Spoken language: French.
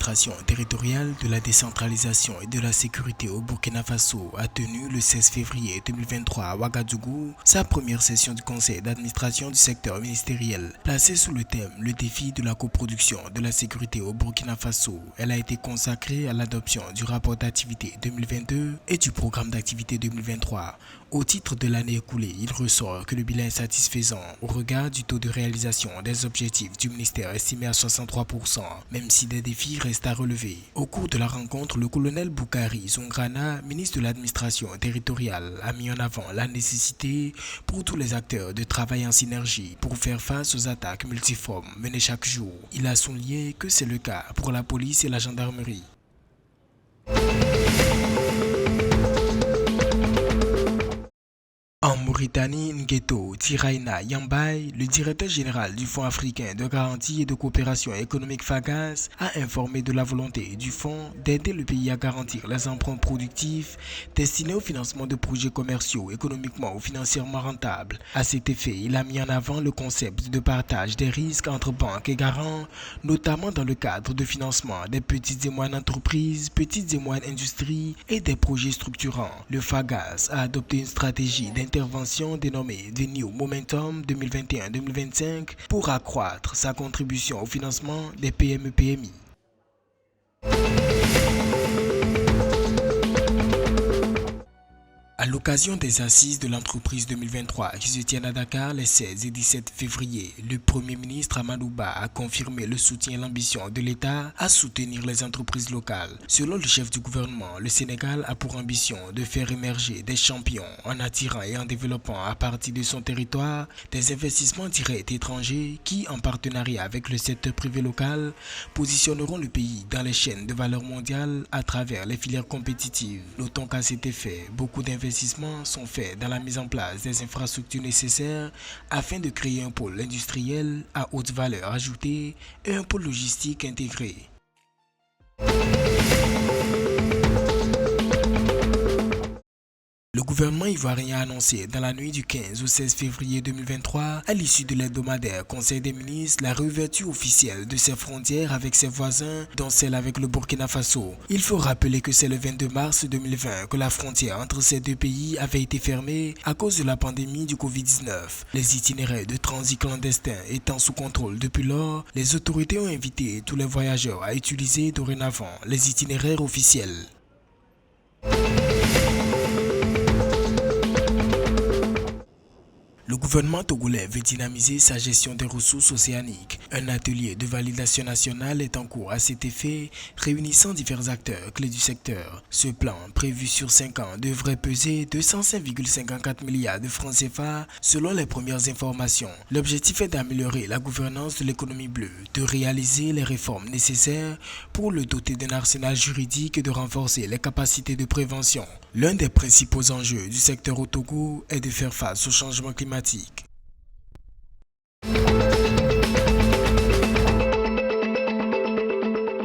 l'administration territoriale de la décentralisation et de la sécurité au Burkina Faso a tenu le 16 février 2023 à Ouagadougou sa première session du conseil d'administration du secteur ministériel. Placée sous le thème « Le défi de la coproduction de la sécurité au Burkina Faso », elle a été consacrée à l'adoption du rapport d'activité 2022 et du programme d'activité 2023. Au titre de l'année écoulée, il ressort que le bilan est satisfaisant au regard du taux de réalisation des objectifs du ministère estimé à 63%, même si des défis restent à relever. Au cours de la rencontre, le colonel Boukari Zoungrana, ministre de l'administration territoriale, a mis en avant la nécessité pour tous les acteurs de travailler en synergie pour faire face aux attaques multiformes menées chaque jour. Il a souligné que c'est le cas pour la police et la gendarmerie. En Mauritanie, Ngueto Tiraina Yambay, le directeur général du Fonds africain de garantie et de coopération économique FAGAS, a informé de la volonté du fonds d'aider le pays à garantir les emprunts productifs destinés au financement de projets commerciaux économiquement ou financièrement rentables. À cet effet, il a mis en avant le concept de partage des risques entre banques et garants, notamment dans le cadre de financement des petites et moyennes entreprises, petites et moyennes industries et des projets structurants. Le FAGAS a adopté une stratégie d'intervention dénommée The New Momentum 2021-2025 pour accroître sa contribution au financement des PME-PMI. À l'occasion des assises de l'entreprise 2023 qui se tiennent à Dakar les 16 et 17 février, le Premier ministre Amadou Ba a confirmé le soutien et l'ambition de l'État à soutenir les entreprises locales. Selon le chef du gouvernement, le Sénégal a pour ambition de faire émerger des champions en attirant et en développant à partir de son territoire des investissements directs étrangers qui, en partenariat avec le secteur privé local, positionneront le pays dans les chaînes de valeur mondiale à travers les filières compétitives. Notons qu'à cet effet, beaucoup d'investissements sont faits dans la mise en place des infrastructures nécessaires afin de créer un pôle industriel à haute valeur ajoutée et un pôle logistique intégré. Le gouvernement ivoirien a annoncé dans la nuit du 15 au 16 février 2023, à l'issue de l'hebdomadaire Conseil des ministres, la réouverture officielle de ses frontières avec ses voisins, dont celle avec le Burkina Faso. Il faut rappeler que c'est le 22 mars 2020 que la frontière entre ces deux pays avait été fermée à cause de la pandémie du Covid-19. Les itinéraires de transit clandestins étant sous contrôle depuis lors, les autorités ont invité tous les voyageurs à utiliser dorénavant les itinéraires officiels. Le gouvernement togolais veut dynamiser sa gestion des ressources océaniques. Un atelier de validation nationale est en cours à cet effet, réunissant divers acteurs clés du secteur. Ce plan, prévu sur 5 ans, devrait peser 205,54 milliards de francs CFA selon les premières informations. L'objectif est d'améliorer la gouvernance de l'économie bleue, de réaliser les réformes nécessaires pour le doter d'un arsenal juridique et de renforcer les capacités de prévention. L'un des principaux enjeux du secteur au Togo est de faire face au changement climatique.